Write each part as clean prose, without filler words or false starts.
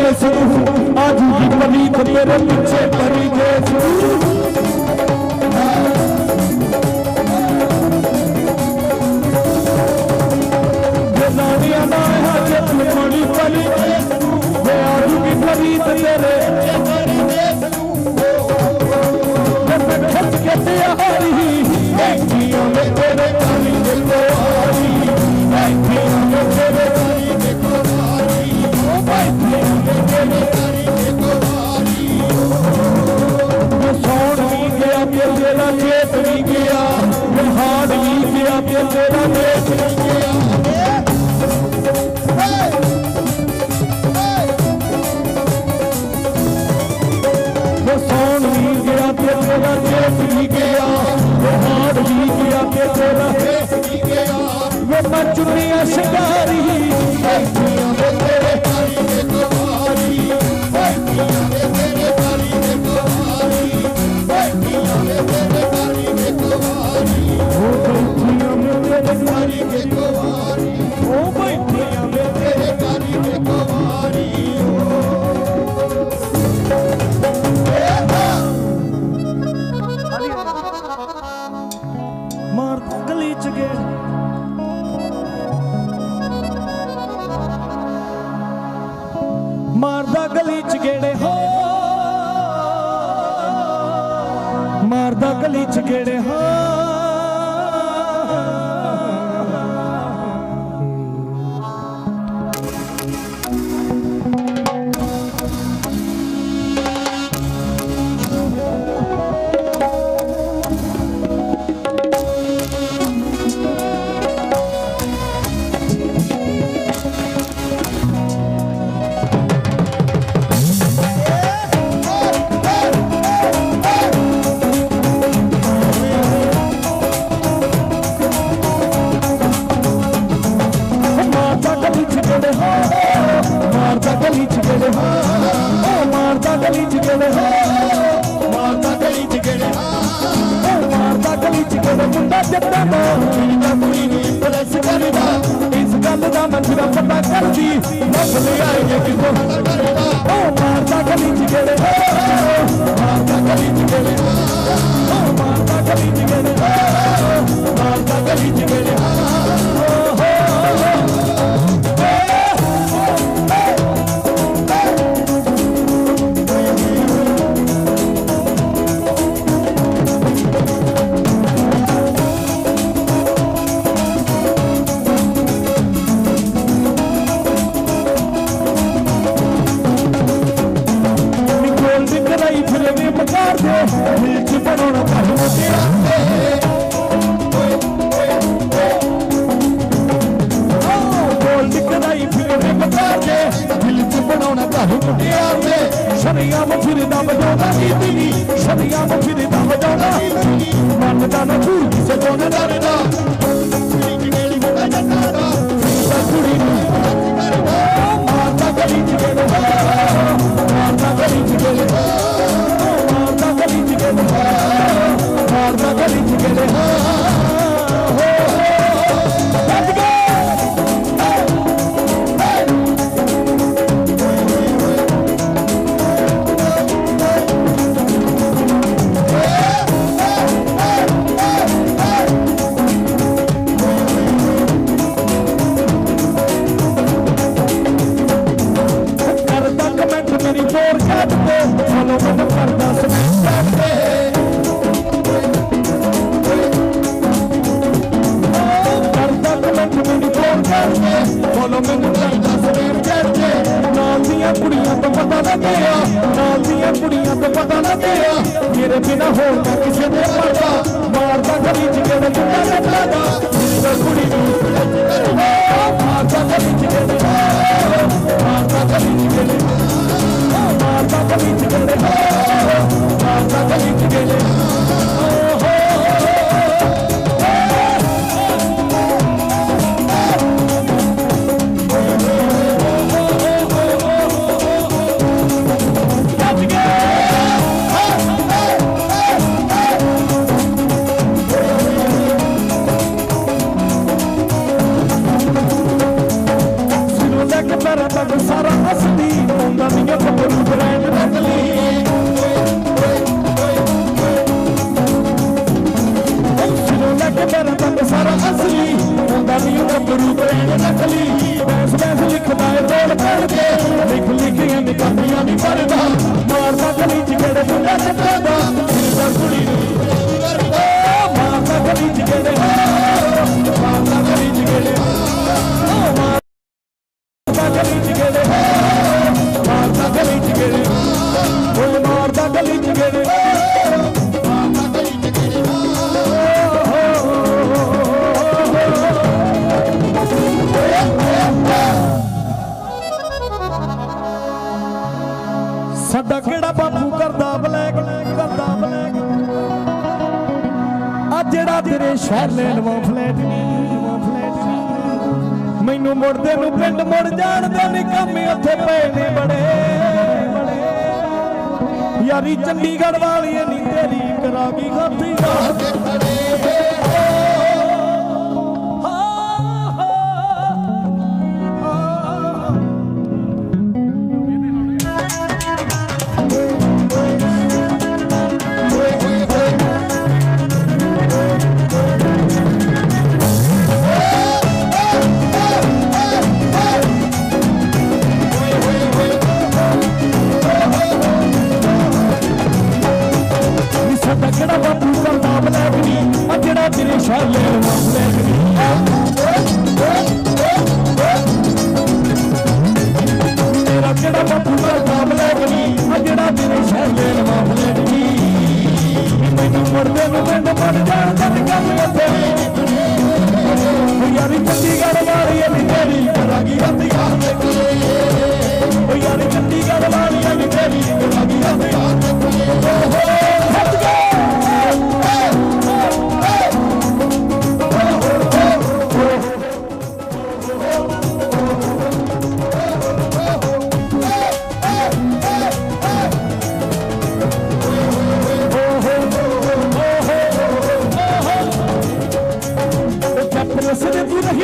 Case आज भी पलीत तेरे पीछे परी केस चुनिया शिकारी मारदा गली च गेड़े हो मारदा गली च गेड़े हो इस गल का मंजरा पता कर दी नस्ल आएंगे किसको मारता गली च गेड़े मारता गली च गेड़े मारता गली च गेड़े मारता गली च गेड़े शरियाम फिरदा बजाना दीदी शरियाम फिरदा बजाना मन जाना दूर किसे तो न डरना कुड़ी माता गली च गेड़े माता गली च गेड़े माता गली च गेड़े माता गली च गेड़े मेरे बिना हो किसी ने पड़ता मारता गली च गेड़े कुड़ी मारता गली च गेड़े मारता गली च गेड़े मारता गली च गेड़े मारता गली च गेड़े दंद सारा असली आउंदा नहीं गभरू ब्रांड नकली सिरों लैके मेरा दंद सारा असली आउंदा नहीं गभरू ब्रांड नकली बैस बैस लिखदा है बोल पढ़ के लिख लिखियां निकालियां नहीं पढ़दा मारदा गली च गेड़े मुंडा चक्का दा फिरदा कुड़ी मारदा गली च गेड़े मारदा गली च गेड़े मारदा गली च गेड़े मारदा गली च गेड़े मारदा गली च गेड़े साडा केड़ा बापू करदा ब्लैक करदा ब्लैक आ जेड़ा तेरे शहर ले लवा फ्लैट मैनू मुड़दे नू पिंड मुड़ जाण दे नी काम उत्थे पए ने बड़े यारी चंडीगढ़ वाली नी तेरी करा गई खाती केड़ा बापू करदा ब्लैक नी आ जेड़ा तेरे शहर ले लवा फ्लैट नी मेरा केड़ा बापू करदा ब्लैक नी आ जेड़ा तेरे शहर ले लवा फ्लैट नी मैनू मुड़दे नू पिंड मुड़ जाण दा गल उत्थे यारी चंडीगढ़ वाली नी तेरी करागी हत्ती यारी चंडीगढ़ वाली नी तेरी करागी हत्ती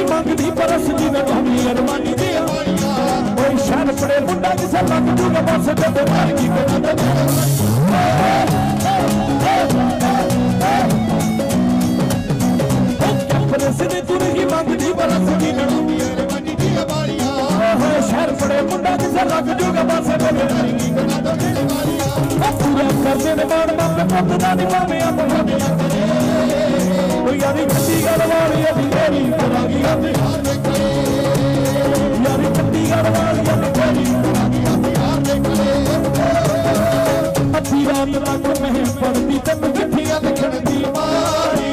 मंगदी परस जी ने कमी अरमानी दिया कोई शहर पड़े मुंडा जिसे लग जूगा बस जब मार की परस ने तू नहीं मंगदी परस जी ने कमी अरमानी दिया शहर पड़े मुंडा जिसे लग जूगा बस जब मार की पूरा करते ने मान मापे पत्ता नहीं मामे आप यारी चंडीगढ़ वाली अभी तेरी करागी हत्ती यारी चंडीगढ़ वाली अभी तेरी करागी हत्ती अद्धी रात तक मैं पढ़ती तन चिट्ठियां लिखण दी मारी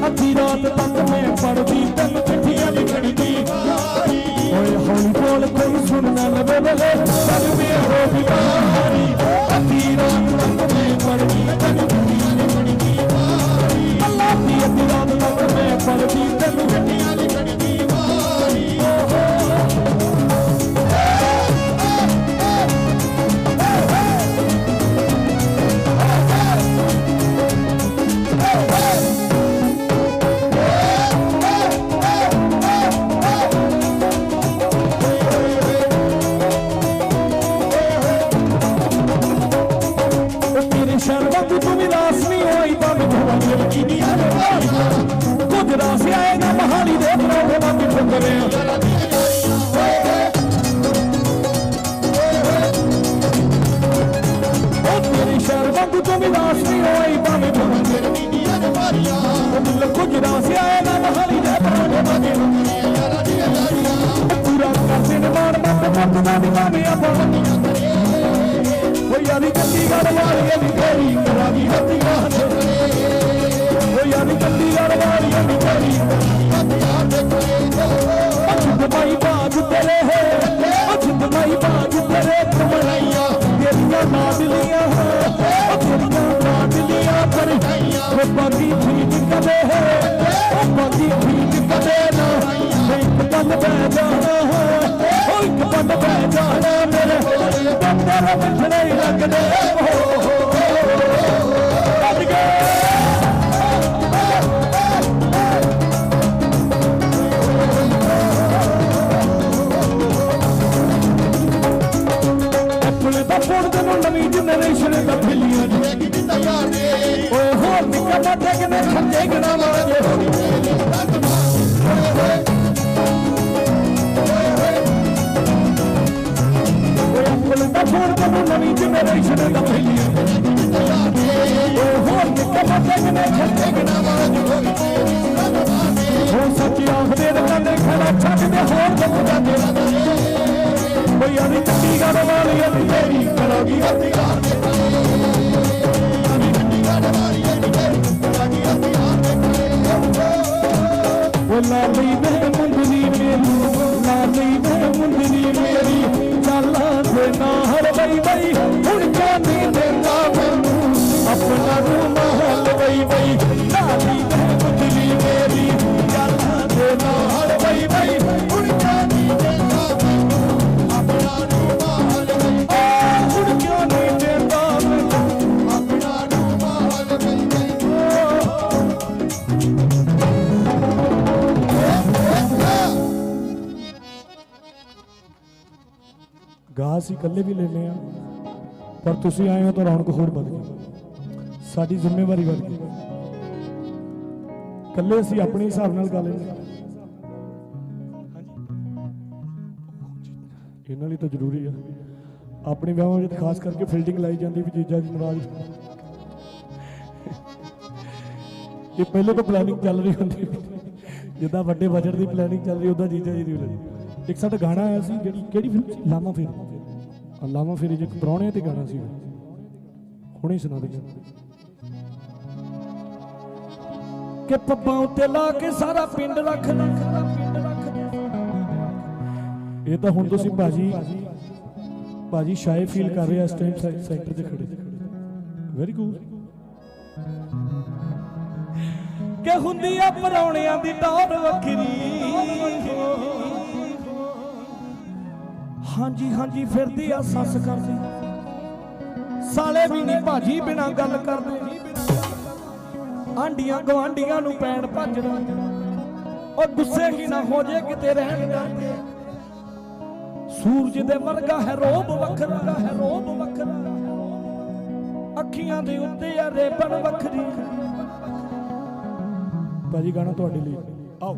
अद्धी रात तक मैं पढ़ती तन चिट्ठियां लिखण दी मारी ओए हौली बोल कोई सुन ना लवे बले सब में हो बीमारी अद्धी रात तक मैं पढ़ती तन चिट्ठियां लिखण दी मारी अल्लाह दी अद्धी रात तक मैं पढ़ती तन चिट्ठियां लिखण दी मारी अंकुल दा फोन तेनों नवीं जनरेशन दा फिलियां ओए हो निक्का मोटे कने खंजे गनावांगे ओए अंकुल दा फोन तेनों नवीं जनरेशन दा फिलियां ओए हो निक्का मोटे कने खंजे गनावांगे हो सच्ची आखदे रंदे खड़ा छड्ड दे होर दुख जांदे कोई आदि चंगी गल वाली अति तेरी करोगी अति वो लाली वे मुंदरी मेरी लाली वे मुंदरी मेरी चाला दे नाल बई बई हुण जानी देंदा मैनू अपना रूमाल बई बई लाली वे मुंदरी मेरी चाला दे नाल बई बई हुण जानी देंदा मैनू अपना रूमाल बई हुण क्यों नहीं देंदा मैनू अपना रूमाल बई बई गा ਅਸੀਂ ਇਕੱਲੇ ਵੀ ਲੈਨੇ ਆ ਪਰ ਤੁਸੀਂ ਆਏ ਹੋ ਤਾਂ ਰੌਣਕ ਹੋਰ ਵੱਧ ਗਈ ਸਾਡੀ ਜ਼ਿੰਮੇਵਾਰੀ ਵੱਧ ਗਈ ਇਕੱਲੇ ਅਸੀਂ ਆਪਣੇ ਹਿਸਾਬ ਨਾਲ ਗਾ ਲੈਂਦੇ ਹਾਂਜੀ ਇਹਨਾਂ ਲਈ ਤਾਂ ਜ਼ਰੂਰੀ ਆ ਆਪਣੇ ਵਿਆਹਾਂ ਵਿੱਚ ਖਾਸ ਕਰਕੇ ਫੀਲਡਿੰਗ ਲਾਈ ਜਾਂਦੀ ਵੀ ਜੀਜਾ ਜੀ ਨਾਰਾਜ਼ ਇਹ ਪਹਿਲੇ ਤੋਂ ਪਲੈਨਿੰਗ ਚੱਲ ਰਹੀ ਹੁੰਦੀ ਜਿੱਦਾਂ ਵੱਡੇ ਬਜਟ ਦੀ ਪਲੈਨਿੰਗ ਚੱਲ ਰਹੀ ਉਹਦਾ ਜੀਜਾ ਜੀ ਦੀ ਇੱਕ ਸਾਡਾ ਗਾਣਾ ਆਇਆ ਸੀ ਜਿਹੜੀ ਕਿਹੜੀ ਫਿਲਮ ਸੀ ਲਾਮਾ ਫੇਰੀ ਲਾਮਾ ਫੇਰੀ ਚ ਪ੍ਰਾਹੁਣੇ ਤੇ ਗਾਣਾ ਸੀ ਹੁਣੇ ਸੁਣਾ ਦੇ ਕਿ ਪੱਬਾਂ ਉੱਤੇ ਲਾ ਕੇ ਸਾਰਾ ਪਿੰਡ ਰੱਖ ਇਹ ਤਾਂ ਹੁਣ ਤੁਸੀਂ ਭਾਜੀ ਸ਼ਾਇਦ ਫੀਲ ਕਰ ਰਹੇ ਇਸ ਟਾਈਮ ਸੈਂਟਰ ਤੇ ਖੜੇ ਵੈਰੀ ਗੁੱਡ ਕਿ ਹੁੰਦੀ ਆ ਪ੍ਰਾਹੁਣਿਆਂ ਦੀ ਟੌਰ ਵੱਖਰੀ ਹਾਂਜੀ ਹਾਂਜੀ ਫਿਰਦੀ ਆ ਸੱਸ ਕਰਦੀ ਸਾਲੇ ਵੀ ਨਹੀਂ ਭਾਜੀ ਬਿਨਾ ਗੱਲ ਕਰਦੇ ਆਂਡੀਆਂ ਗਵਾਂਡੀਆਂ ਨੂੰ ਪੈਣ ਭੱਜਦਾ ਉਹ ਗੁੱਸੇ ਕੀ ਨਾ ਹੋ ਜੇ ਕਿਤੇ ਰਹਿਣ ਜਾਂਦੇ ਸੂਰਜ ਦੇ ਵਰਗਾ ਹੈ ਰੋਬ ਵੱਖਰਾ ਅੱਖੀਆਂ ਦੇ ਉੱਤੇ ਆ ਰੇਬਨ ਵੱਖਰੀ ਭਾਜੀ ਗਾਣਾ ਤੁਹਾਡੇ ਲਈ ਆਓ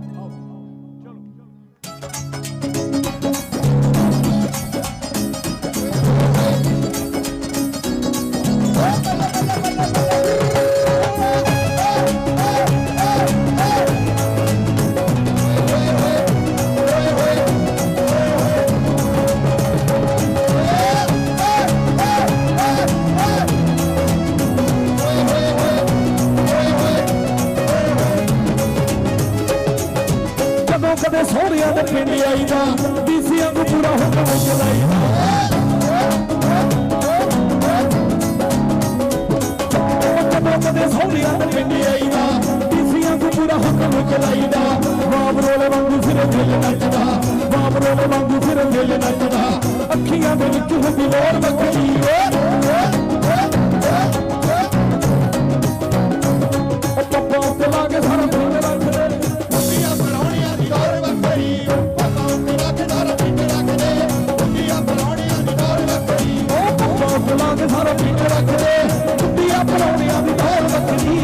कदे सोहरिया दे पिंड आईदा बीसियां को पूरा हुक्म चलाईदा कदे सोहरिया दे पिंड आईदा बीसियां को पूरा हुक्म चलाईदा बाप रोले वांगू फिर दिल नचदा बाप रोले वांगू फिर दिल नचदा अखियां दे विच हुंदी लोर वखरी पप्पा उत्ते ला के सारा पिंड रखदे कुंडियां बनाउणियां दी दौर वखरी पप्पा उत्ते ला के सारा पिंड रखदे कुंडियां बनाउणियां दी दौर वखरी पप्पा उत्ते ला के सारा पिंड रखदे कुंडियां बनाउणियां दी दौर वखरी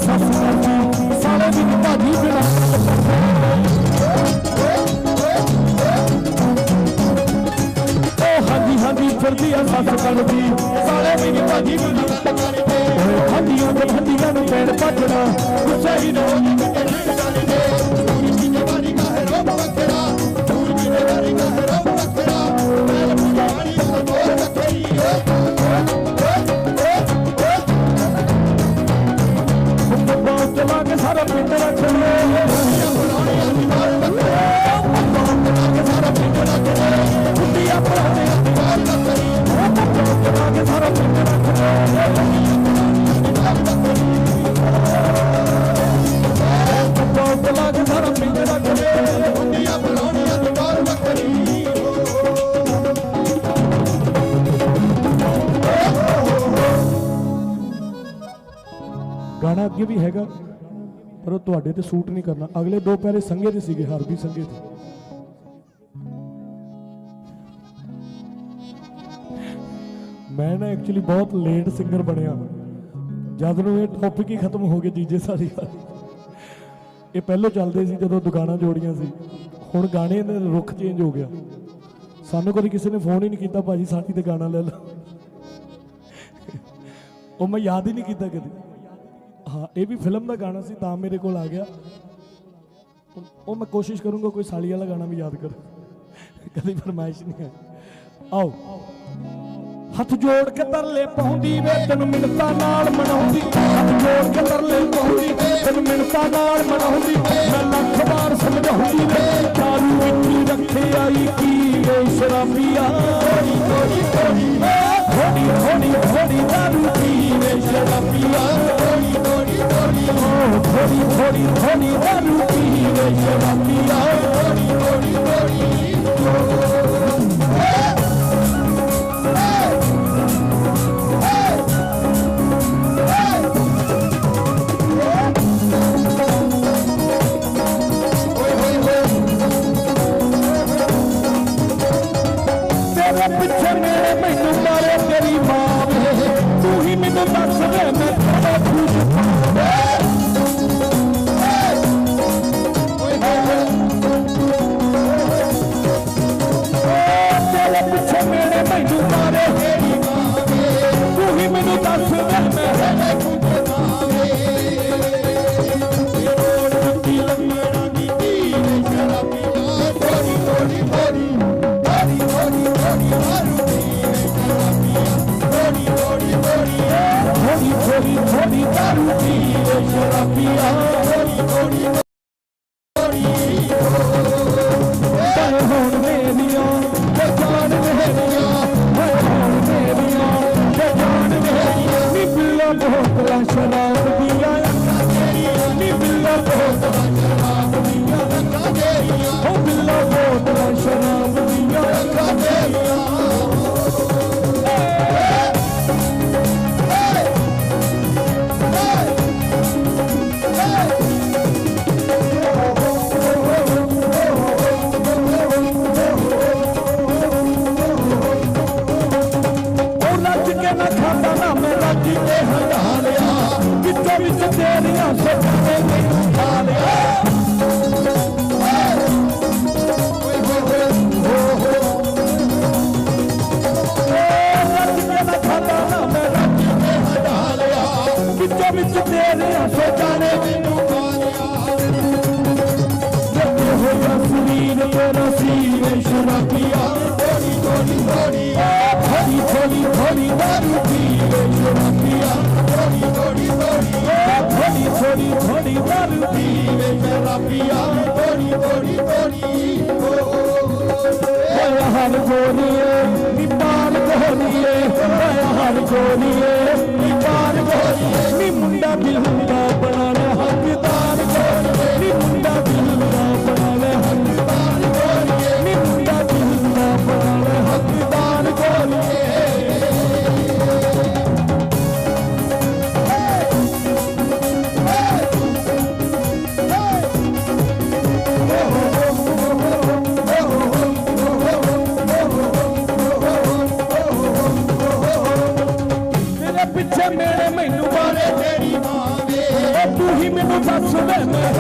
सारे दिन भाजी बिना हाजी हाजी फिरती है सस करती सारे दिन भाजी बिना हाजियां ते भंडियां नूं पैण भजना गुस्से ही नो चला के सारा पिंड रख ले सारा पिंड रख ले कुंडियां बनाने चला के सारा पिंड रख ले अगे भी हैगा पर वो तुहाडे ते सूट नहीं करना। अगले 2 पैरे संघे दे सीगे, हर भी संघे थे। मैं ना एक्चुअली बहुत लेट सिंगर बनया जद नूं ये टॉपिक ही खत्म हो गए डीजे सारी वाली। ये पहले चलते सी जदों दुकानां जोड़ियां सी, हुण गाने दा रुख चेंज हो गया। सानू कभी किसी ने फोन ही नहीं किया भाजी साडी ते गाना ले लो, वो मैं याद ही नहीं किया कभी। हाँ ये भी फिल्म का गाना सी तां मेरे को आ गया। वो मैं कोशिश करूँगा कोई साली वाला गाना भी याद कर, कभी फरमाइश नहीं है। आओ हथ जोड़ के तरले पाउंदी वे तेन मिन्नतां नाल मनाउंदी, हथ जोड़ के तरले पाउंदी तेन मिन्नतां नाल मनाउंदी। मैं लख बार समझाउंदी वे दारू विच रखे आई की वे शराबिया, थोड़ी थोड़ी थोड़ी थोड़ी थोड़ी दारू पी वे शराबिया, थोड़ी थोड़ी थोड़ी थोड़ी थोड़ी दारू पी वे शराबिया, थोड़ी थोड़ी थोड़ी। पिछे मेरे मैनू मारे तेरी मां वे, तू ही मैनू दस दे मैं तेरे खुश तेरे पिछे मेरे मैनू मारे तेरी मां वे, तू ही मैनू दस दे मैं तेरे थोड़ी थोड़ी दारू पी वे शराबिया, थोड़ी थोड़ी हुण मेरियां ते जान मेरियां, हुण मेरियां ते जान मेरियां। नी बिल्ला बोतलां शराब दियां अक्खां तेरियां, नी बिल्ला बोतलां शराब दियां अक्खां तेरियां, ओ बिल्ला बोतलां शराब दियां अक्खां तेरियां। हर गोलिए निपाल गोलिए, हर गोलिए निपाल गोलिए, नी मुंडा दिल का बना ले हकदार गोलिए, नी मुंडा दिल का बना ले हकदार गोलिए, नी मुंडा दिल का बना ले हकदार गोलिए। मेरे मैनू मारे तेरी मां वे, तू ही मैनू दस दे मैं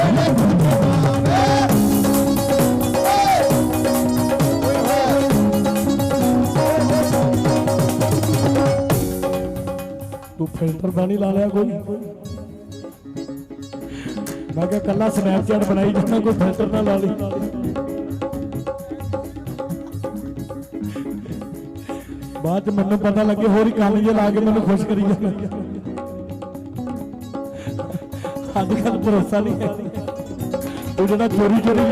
तू फिल्टर का नहीं ला लिया कोई? मैं क्या कला स्नैपचैट बनाई जाना, कोई फिल्टर ना ला ली। बाद मैनू पता लगे होर ही कान जे ला के मैनू खुश करी जाना। अजकल भरोसा नहीं है, वो जो चोरी चोरी।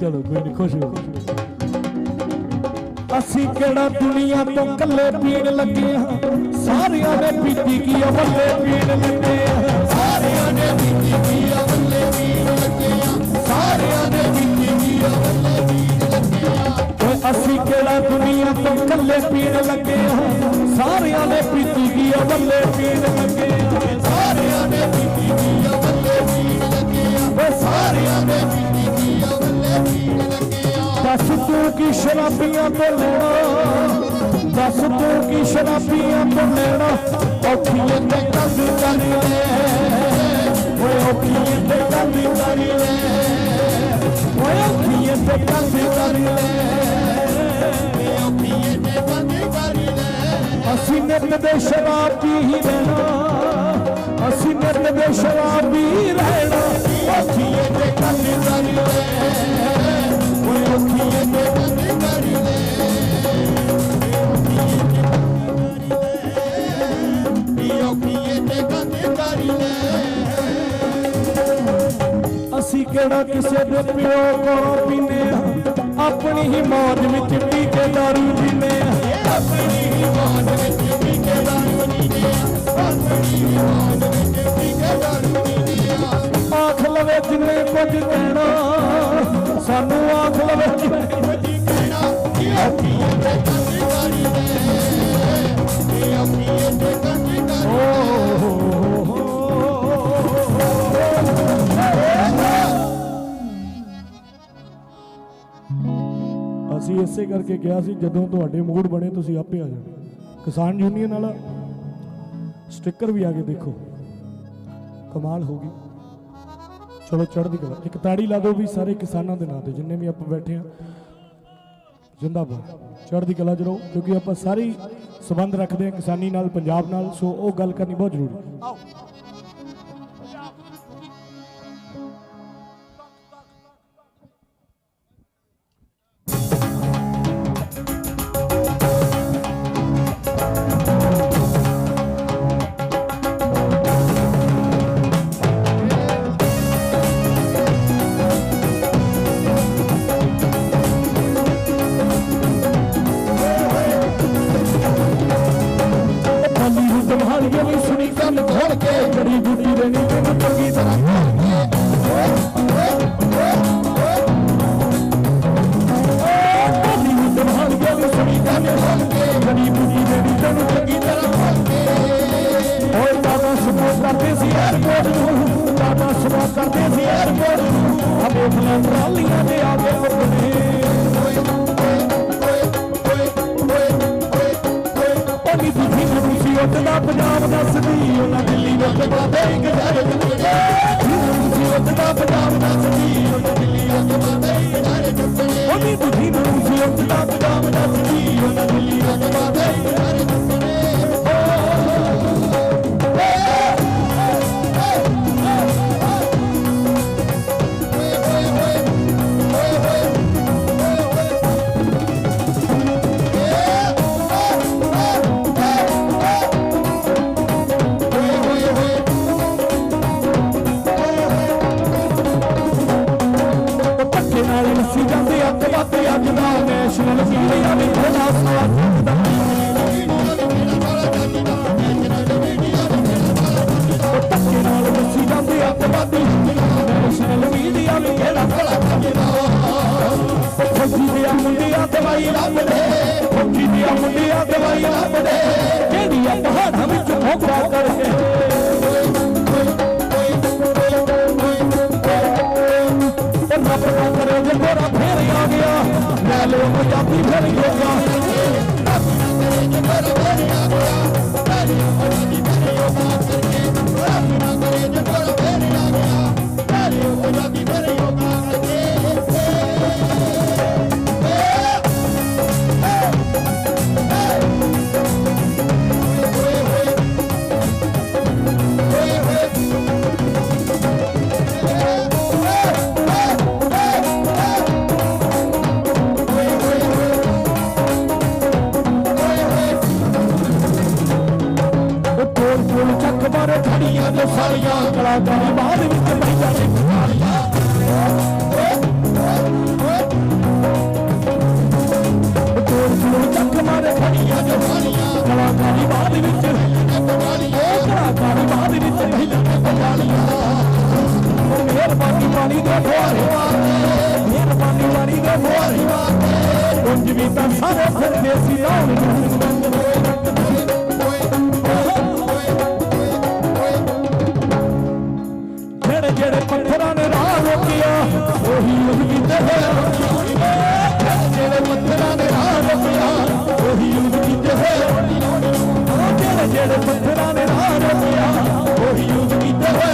चलो कोई नहीं, खुश हो। असी केड़ा दुनिया तो कले पीण लगे हाँ, सारिया ने पीती की अवले पीण लगे, सारिया ने पीती की अवले पीण लगे, सारिया ने पीती की अवले पीण लगे। असी केड़ा दुनिया तो कले पीण लगे हाँ, सारिया ने पीती की अवले पीण लगे सारिया ने पीती की अवले पीण लगे सारिया ने पीती की अवले पीण लगे दस तू की शराबियां तो लेना दस तू की शराबियां तो लेना औखिए ते गल कर ले ओए औखिए ते गल कर ले ओए औखिए ते गल कर ले औखिए ते गल कर ले असी नित दे शराब पी ही रहना असी नित दे शराब पी रहना औखिए ते गल कर ले ओए औखिए ते गल कर ले असी केड़ा किसे दे प्यो को पीने अपनी ही मौज विच पी के दारू पीने अपनी ही मौज विच पी के दारू पीने अपनी ही मौज विच पी के दारू पीने आख लवे जिन्ने कुछ कहना सानू आख लवे जिन्ने कुछ कहना अपनी ते गंदी करी ले अपनी ते गंदी करी ਅਸੀਂ ਇਸੇ ਕਰਕੇ ਕਿਹਾ ਸੀ ਜਦੋਂ ਤੁਹਾਡੇ ਮੂਡ ਬਣੇ ਤੁਸੀਂ ਆਪੇ ਆ ਜਾਣਾ ਕਿਸਾਨ ਯੂਨੀਅਨ ਵਾਲਾ ਸਟicker ਵੀ ਆ ਕੇ ਦੇਖੋ ਕਮਾਲ ਹੋ ਗਈ ਚਲੋ ਚੜ੍ਹਦੀ ਕਲਾ ਇੱਕ ਤਾੜੀ ਲਾ ਦਿਓ ਵੀ ਸਾਰੇ ਕਿਸਾਨਾਂ ਦੇ ਨਾਂ ਤੇ ਜਿੰਨੇ ਵੀ ਆਪਾਂ ਬੈਠੇ ਆ ਜਿੰਦਾਬਾਦ ਚੜ੍ਹਦੀ ਕਲਾ ਚ ਰਹੋ ਕਿਉਂਕਿ ਆਪਾਂ ਸਾਰੇ ਸੰਬੰਧ ਰੱਖਦੇ ਆ ਕਿਸਾਨੀ ਨਾਲ ਪੰਜਾਬ ਨਾਲ ਸੋ ਉਹ ਗੱਲ ਕਰਨੀ ਬਹੁਤ ਜ਼ਰੂਰੀ ਆਓ Unj vi ta sare phir desi naam जेड़े पत्थरां दे राह रोकिया ओही यूज कीते होए जेड़े पत्थरां दे राह रोकिया ओही यूज कीते होए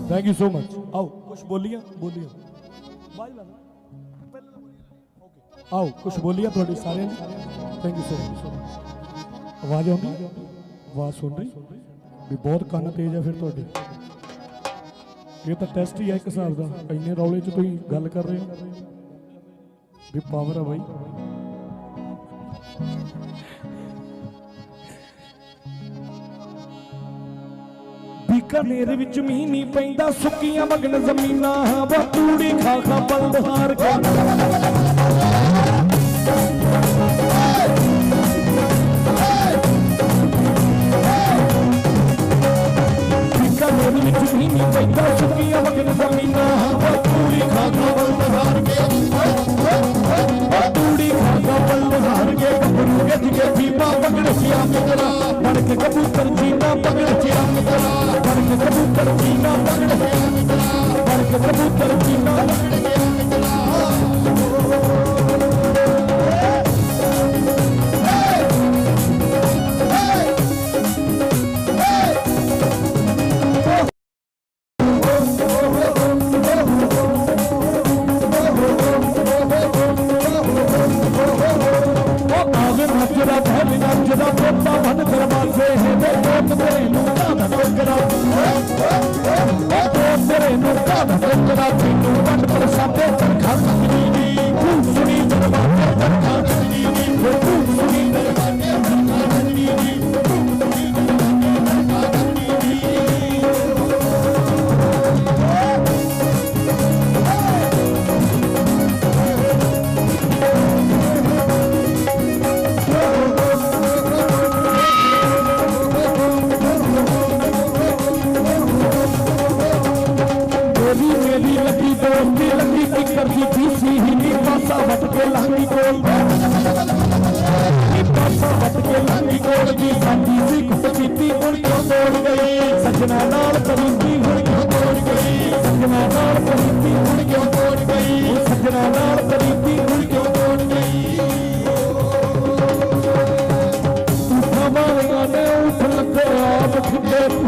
Thank you so much. आओ कुछ बोलिए आओ कुछ बोलिए थोड़ी सारे थैंक यू सो मच आवाज आवाज सुन रही भी बहुत कान तेज है फिर थोड़ी ये तो टेस्ट ही है एक हिसाब का इन्ने रौले च तुम गल कर रहे हो भी पावर है भाई बीकानेर विच मींह नहीं पैंदा सुक्कियां मगन जमीनां वा तूड़ी खा खा बल्द हार के बीकानेर विच मींह नहीं पैंदा सुक्कियां मगन जमीनां वा तूड़ी खा खा बल्द हार के तूड़ी खा खा बल्द हार के गबरू गज के पीपा पकड़ सिया मित्रा बन के कबूतर जीना पकड़ सिया मित्रा बन के कबूतर जीना पकड़ सिया मित्रा बन के कबूतर जीना पकड़ सिया मित्रा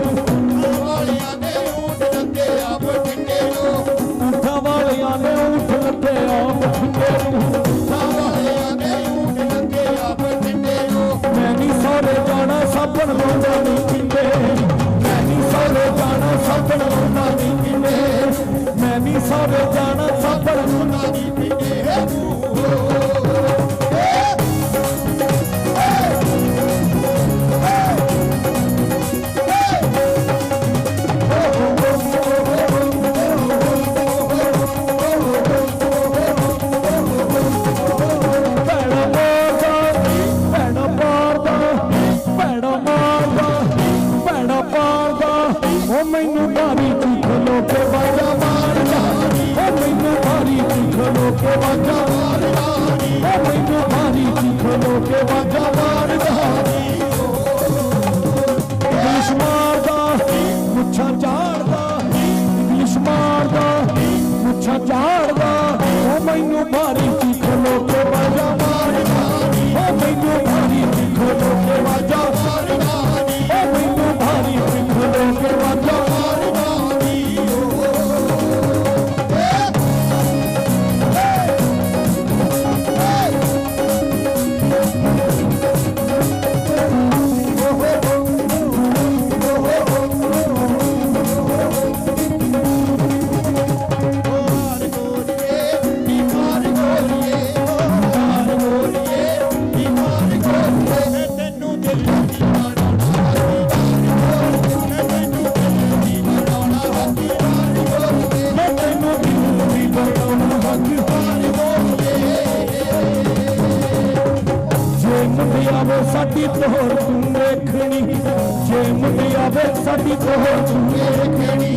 वालियां ने ऊठ लगे आप ਸਾਬਣ ਲਾਉਂਦਾ ਨਹੀਂ ਪੀਂਦੇ ਮੈਂ ਨਹੀਂ ਸਾਰੇ ਜਾਣਾ ਸਾਬਣ ਲਾਉਂਦਾ ਨਹੀਂ ਪੀਂਦੇ ਮੈਂ ਨਹੀਂ ਸਾਰੇ ਜਾਣਾ ਸਾਬਣ ਲਾਉਂਦਾ ਨਹੀਂ ਪੀਂਦੇ मैनू भारी चीख लो के बाजा मारदा मैनू भारी चीख लो के बाजा मारदा मैनू भारी चीख लो के बाजा मारदा इंग्लिश मारदा मुच्छा झाड़दा इंग्लिश मारदा मुच्छा झाड़दा मैनू भारी चीख लो के बाजा मारदा मैनू भारी चीख लो के बाजा मारदा मैनू भारी चीख लो के बाजा साडी तोहर तू देखनी जे मुंडिया वे साडी तोहर तू देखनी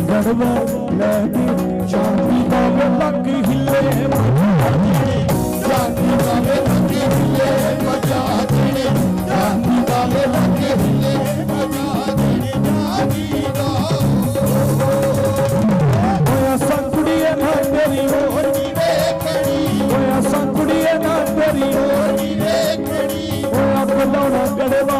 गड़वा लहदी चांदी दा वे लग हिले चांदी दा वे लग हिले मजा देने चांदी दा वे लग हिले मजा देने चांदी दा होया संकुड़िए ना तेरी होर नी देखनी होया संकुड़िए ना तेरी होर नी देखनी लाउना गड़वा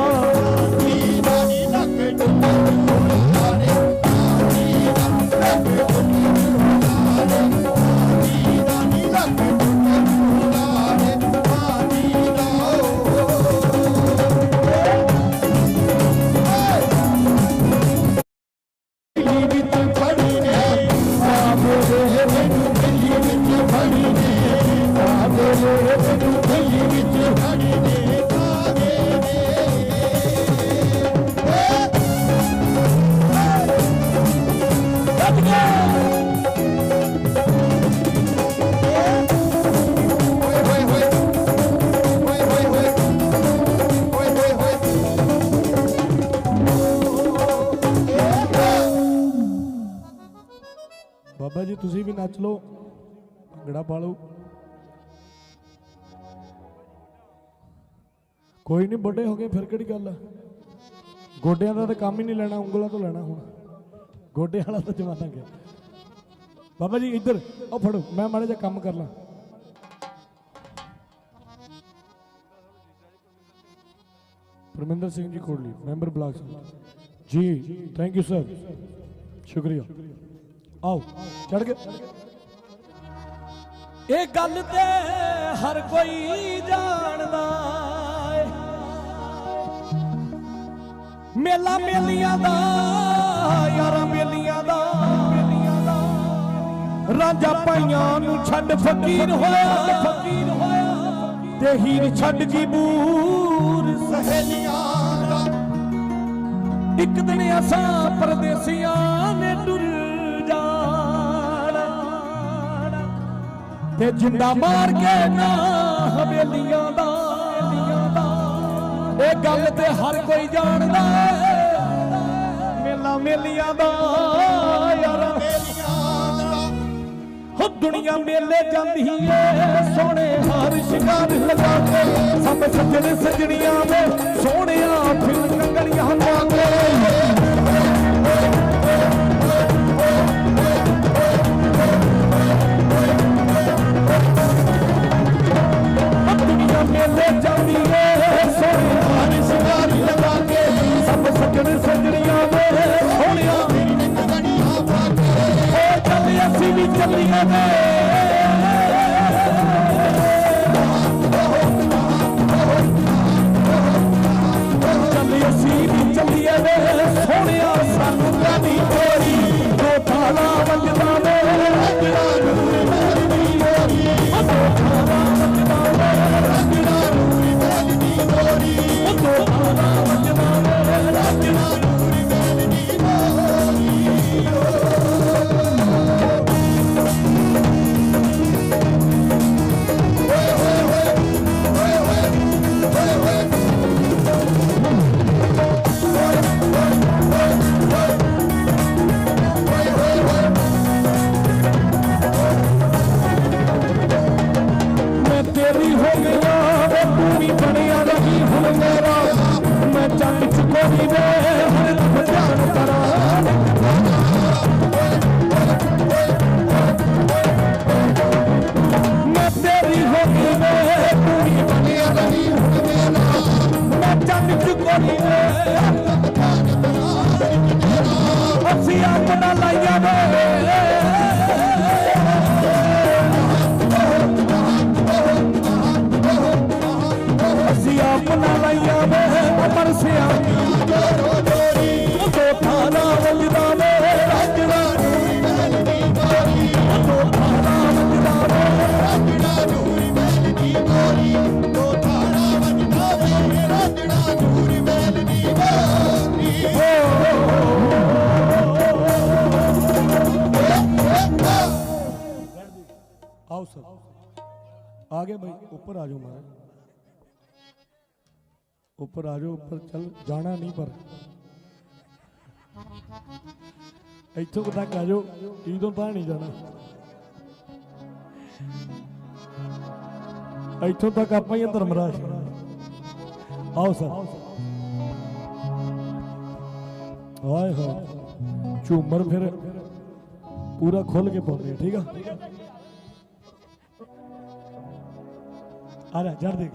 बाबा जी तुसी भी नच लो भंगड़ा पा लो कोई नहीं बड़े हो गए फिर केड़ी गल है गोडियां दा तो काम ही नहीं लेना उंगलों तो लेना हुण गोडे वाला तो जमाना गया बाबा जी इधर आओ फड़ो मैं माड़ा जा काम कर ला Paraminder Singh ji Kotli member block ji thank you sir शुक्रिया आओ चढ़ गए ये गल ते हर कोई जानदा मेला मेलियां दा यारा मेलियां दा राजा पाइयां नू छड्ड फकीर होया ते हीर छड्ड की बूर सहेलियां दा एक दिन असां परदेसियां ने टुर ते जिंदा मार के ना हवेलियां दा ए गल ते हर कोई जानदा मेला मेलियां दा यारा हो दुनिया मेले जांदी है सोने हार शिकार लगा के सब सजने सजनियां में सोनिया फिर कंगलियां मांगे मेले जाती है सोने हार शिकार लगा के सब सजन सजनियां में सोनिया चल असी भी चलिया चल गई वे हर तक जान करा मैं तेरी हो गई वे पूरी बनिया गई मैं चंद चुकोरी वे असी अपना लाइया वे अपना लाइया वे अमर से तो थाना वजदा वे राजना तो थाना वजदा वे राजना दूरी मेलनी बोली तो थाना वजदा वे राजना दूरी मेलनी बोली आओ सर आगे भाई ऊपर आ जाओ महाराज ऊपर आ जाओ ऊपर चल जाना नहीं पर इतों तक आ जाओ इधों तो नहीं जाना इतों तक आप ही धर्मराज आओ सर हाय हाय झूमर फिर पूरा खोल के पाते ठीक है आ रहा जड़ देख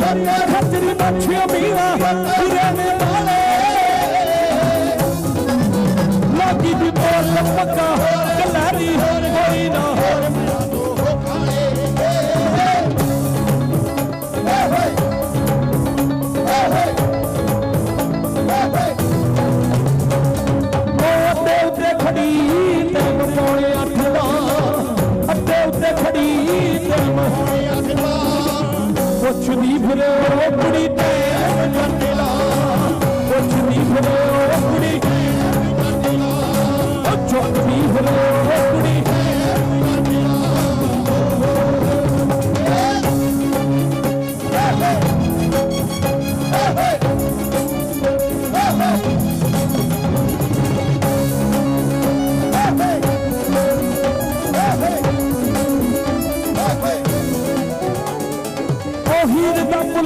खचरी मच्छियों मीरा रहने वाले लागी दी बोल पक्का कलारी कोई ना खड़ी तैम पौने 8 दा अड्डे उत्ते खड़ी तैम पुछदी फिरे कुड़ी टैम करने ला पुछदी फिरे कुड़ी चुकदी फिरे कुड़ी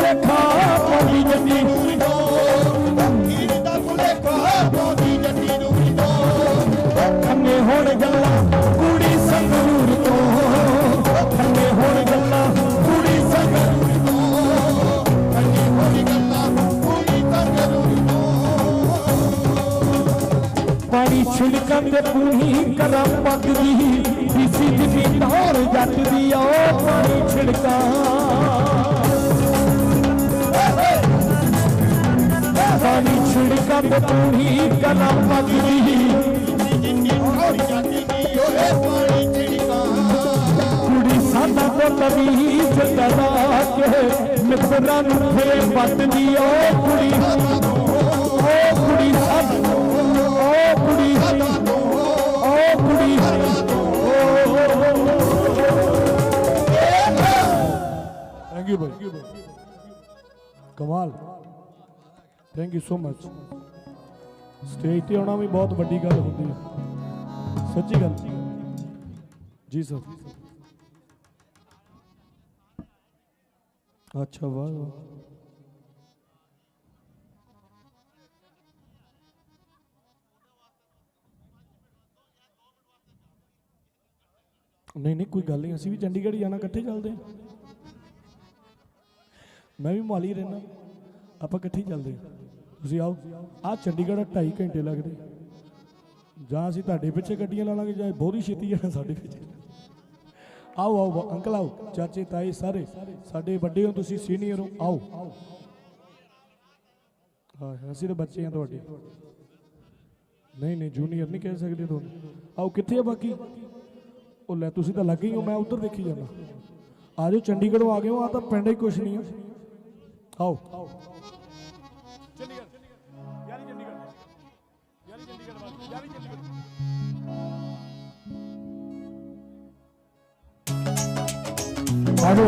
लेखा पौंदी जट्टी हीर दा लेखा पौंदी जट्टी खन्ने होण गल्ला कुड़ी संगरूर तो खन्ने होण गल्ला कुड़ी संगरूर तो खन्ने होण गल्ला कुड़ी संगरूर तो पानी छिड़कां ते पूरी करा पगदी किसी दी नौर जट दी ओ पानी छिड़कां पानी छिड़का तो पूरी कला पगड़ी कुड़ी सादा तो तभी जगदा के मित्रा नुखे पट दी ओ कुड़ी सादा ओ कुड़ी थैंक यू भाई कमाल thank you so much stage ते आना भी बहुत बड़ी गल होती है सच्ची गल जी सर अच्छा वाह नहीं कोई गल नहीं असी भी चंडीगढ़ जाना इकट्ठे चलते मैं भी मोहाली रहना आप इकट्ठे चलते तुसीं आओ आ चंडीगढ़ 2.5 घंटे लगते जां असीं तुहाडे पिछे गड्डियां ला लांगे जां बहुत ही छेती जाना साडे पिछे आओ अंकल आओ चाचे ताए सारे साडे वड्डे हो तुसीं सीनियर हो आओ हाँ असीं तो बच्चे हैं तुहाडे नहीं जूनियर नहीं कह सकते तुहानूं आओ कित्थे है बाकी ओ लै तुसीं तां लगे ही हो मैं उधर देखी जाना आ जाओ चंडीगढ़ों आ गए हो आ तां पिंड ही कुछ नहीं है आओ आजो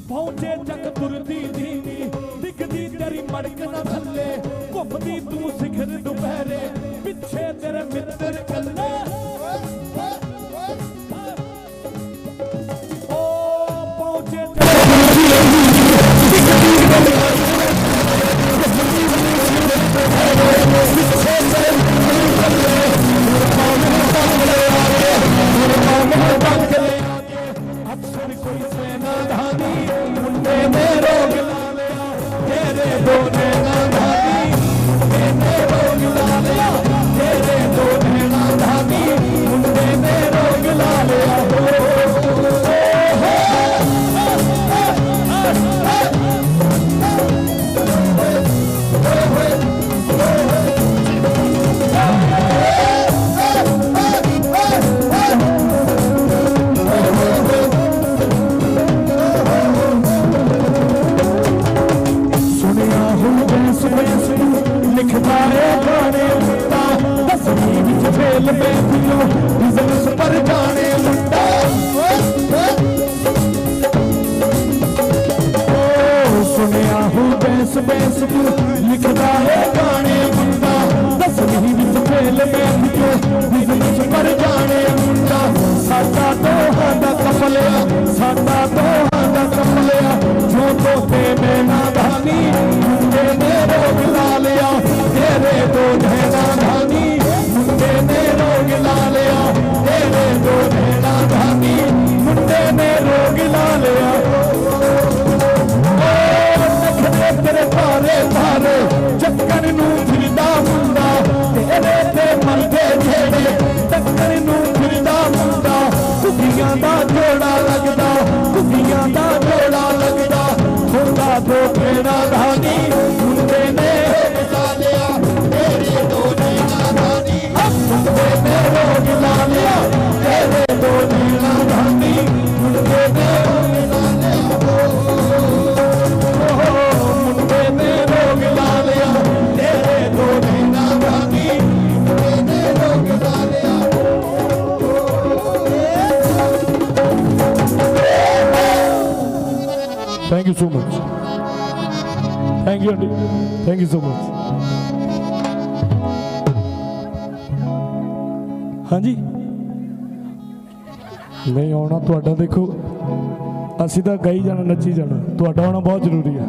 पहुंचे जग तुरदी दीनी दिखदी तेरी मड़क न थल्ले घुमदी तू शिखर दोपहरे पिछे तेरे मित्र कल्ले ओ पहुंचे अक्सर कोई सेना धानी मुंडे में रोग ला लिया तेरे दो नैना धानी मुंडे में रोग ला लिया तेरे दो नैना धानी मुंडे में रोग ला लिया सुनिया हूँ बैस बैस लिखता है नीला धानी मुंडे ने मुंडे ने रोग ला लिया तेरे तो नीला धानी मुंडे ने रोग ला लिया। Thank you so much, thank you aunty, thank you so much. हाँ जी नहीं आना तुहाडा, देखो असी तो गाई जाना नची जाना, तुहाडा आना बहुत जरूरी है।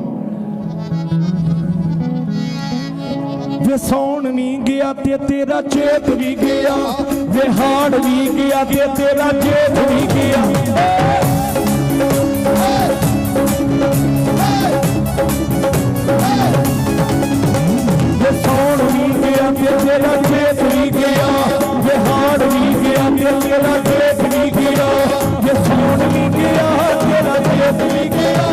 वे सौन नहीं गया ते तेरा चेत भी गया, वे हाड़ भी गया ते तेरा चेत भी गया। वे सौन भी गया ते तेरा चेत भी गया, वे हाड़ भी गया ते तेरा चेत भी गया। वे सौन भी गया तेरा चेत भी गया,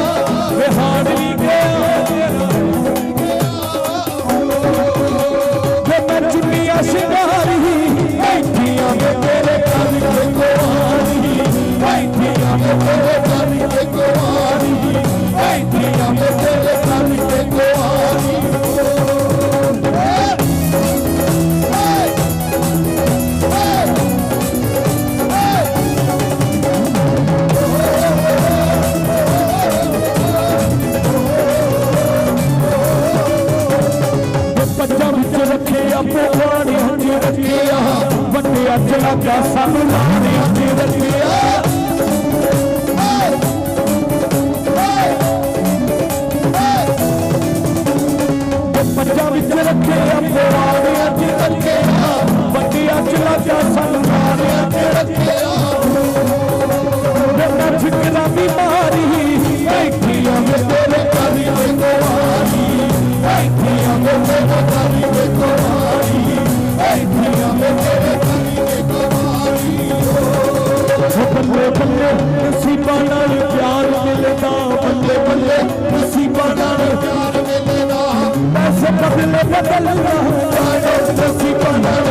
वे हाड़ भी गया तेरा चुनिया शिकारी बैठिया में तेरे घर के कुआरी, बैठिया में तेरे घर के कुआरी, बैठिया में तेरे घर के कुआरी। चला क्या सानू लाने आते रखिया, पंजा विच रखे पुराने अज रखिया, बटिया चला क्या सानू लाने आते रखिया। मैं छिकना बीमारी बैठिया में तेरे घर में कुआरी, बैठिया में तेरे घर में कुआरी, बैठिया में तेरे बल्ले बल्ले नसीबा नाल प्यार मिलदा, बल्ले बल्ले नसीबा नाल प्यार मिलदा, पैसे बदले बदलना नसीबा नाल